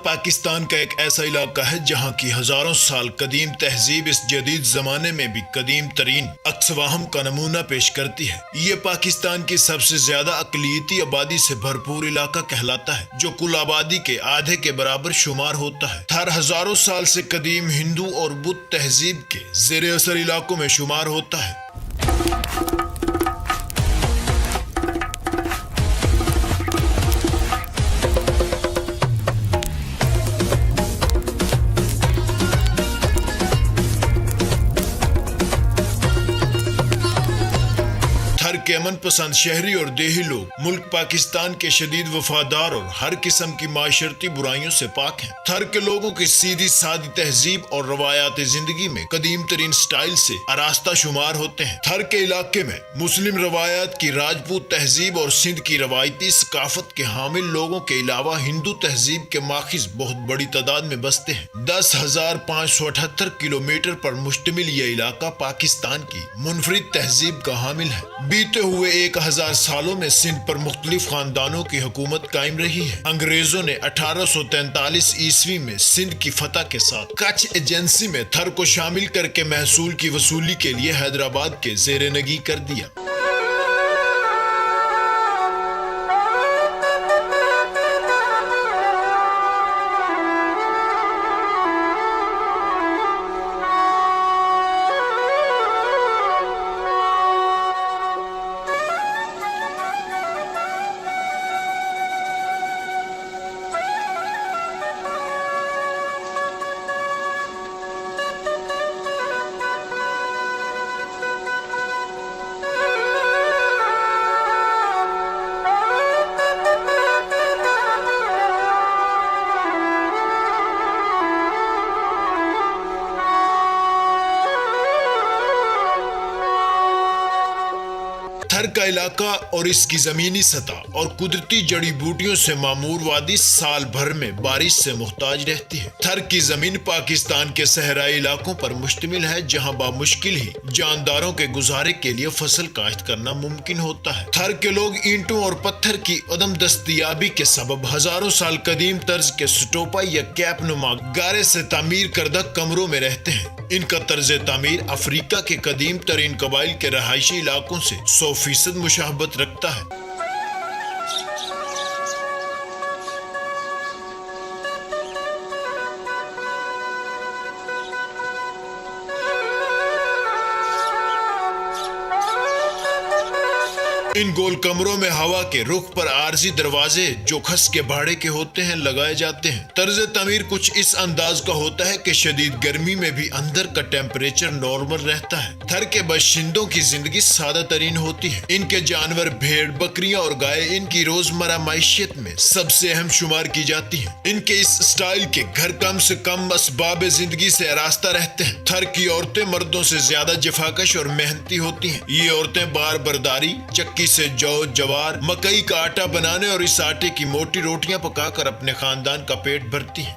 پاکستان کا ایک ایسا علاقہ ہے جہاں کی ہزاروں سال قدیم تہذیب اس جدید زمانے میں بھی قدیم ترین عکس واہم کا نمونہ پیش کرتی ہے۔ یہ پاکستان کی سب سے زیادہ اقلیتی آبادی سے بھرپور علاقہ کہلاتا ہے، جو کل آبادی کے آدھے کے برابر شمار ہوتا ہے۔ تھر ہزاروں سال سے قدیم ہندو اور بدھ تہذیب کے زیر اثر علاقوں میں شمار ہوتا ہے۔ تھر کے امن پسند شہری اور دیہی لوگ ملک پاکستان کے شدید وفادار اور ہر قسم کی معاشرتی برائیوں سے پاک ہیں۔ تھر کے لوگوں کی سیدھی سادی تہذیب اور روایات زندگی میں قدیم ترین سٹائل سے آراستہ شمار ہوتے ہیں۔ تھر کے علاقے میں مسلم روایات کی راجپوت تہذیب اور سندھ کی روایتی ثقافت کے حامل لوگوں کے علاوہ ہندو تہذیب کے ماخذ بہت بڑی تعداد میں بستے ہیں۔ 10,578 کلومیٹر پر مشتمل یہ علاقہ پاکستان کی منفرد تہذیب کا حامل ہے۔ بیتے ہوئے 1000 سالوں میں سندھ پر مختلف خاندانوں کی حکومت قائم رہی ہے۔ انگریزوں نے 1843 عیسوی میں سندھ کی فتح کے ساتھ کچھ ایجنسی میں تھر کو شامل کر کے محصول کی وصولی کے لیے حیدرآباد کے زیر نگیں کر دیا۔ تھر کا علاقہ اور اس کی زمینی سطح اور قدرتی جڑی بوٹیوں سے معمور وادی سال بھر میں بارش سے محتاج رہتی ہے۔ تھر کی زمین پاکستان کے صحرائی علاقوں پر مشتمل ہے، جہاں بامشکل ہی جانداروں کے گزارے کے لیے فصل کاشت کرنا ممکن ہوتا ہے۔ تھر کے لوگ اینٹوں اور پتھر کی عدم دستیابی کے سبب ہزاروں سال قدیم طرز کے سٹوپا یا کیپ نما گارے سے تعمیر کردہ کمروں میں رہتے ہیں۔ ان کا طرز تعمیر افریقہ کے قدیم ترین قبائل کے رہائشی علاقوں سے 100% مشابہت رکھتا ہے۔ ان گول کمروں میں ہوا کے رخ پر عارضی دروازے جو خس کے بھاڑے کے ہوتے ہیں لگائے جاتے ہیں۔ طرز تعمیر کچھ اس انداز کا ہوتا ہے کہ شدید گرمی میں بھی اندر کا ٹیمپریچر نارمل رہتا ہے۔ تھر کے باشندوں کی زندگی سادہ ترین ہوتی ہے۔ ان کے جانور بھیڑ، بکریاں اور گائے ان کی روزمرہ معیشت میں سب سے اہم شمار کی جاتی ہیں۔ ان کے اس سٹائل کے گھر کم سے کم اسباب زندگی سے آراستہ رہتے ہیں۔ تھر کی عورتیں مردوں سے زیادہ جفاکش اور محنتی ہوتی ہیں۔ یہ عورتیں بار برداری، چکی سے جو، جوار، مکئی کا آٹا بنانے اور اس آٹے کی موٹی روٹیاں پکا کر اپنے خاندان کا پیٹ بھرتی ہیں۔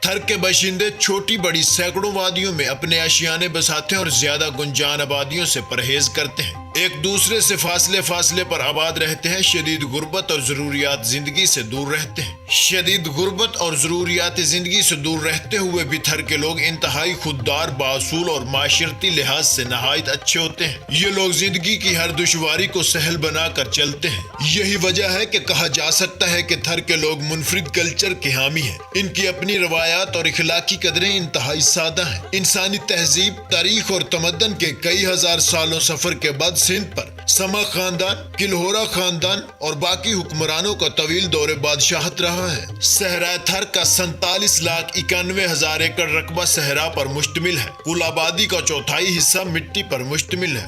تھر کے باشندے چھوٹی بڑی سینکڑوں وادیوں میں اپنے آشیانے بساتے ہیں اور زیادہ گنجان آبادیوں سے پرہیز کرتے ہیں۔ ایک دوسرے سے فاصلے پر آباد رہتے ہیں۔ شدید غربت اور ضروریات زندگی سے دور رہتے ہیں۔ شدید غربت اور ضروریات زندگی سے دور رہتے ہوئے بھی تھر کے لوگ انتہائی خوددار، بااصول اور معاشرتی لحاظ سے نہایت اچھے ہوتے ہیں۔ یہ لوگ زندگی کی ہر دشواری کو سہل بنا کر چلتے ہیں۔ یہی وجہ ہے کہ کہا جا سکتا ہے کہ تھر کے لوگ منفرد کلچر کے حامی ہیں۔ ان کی اپنی روایات اور اخلاقی قدریں انتہائی سادہ ہیں۔ انسانی تہذیب، تاریخ اور تمدن کے کئی ہزار سالوں سفر کے بعد سندھ پر سما خاندان، کلہورا خاندان اور باقی حکمرانوں کا طویل دور بادشاہت رہا ہے۔ صحرائے تھر کا 47,91,000 ایکڑ رقبہ صحرا پر مشتمل ہے۔ کل آبادی کا چوتھائی حصہ مٹی پر مشتمل ہے۔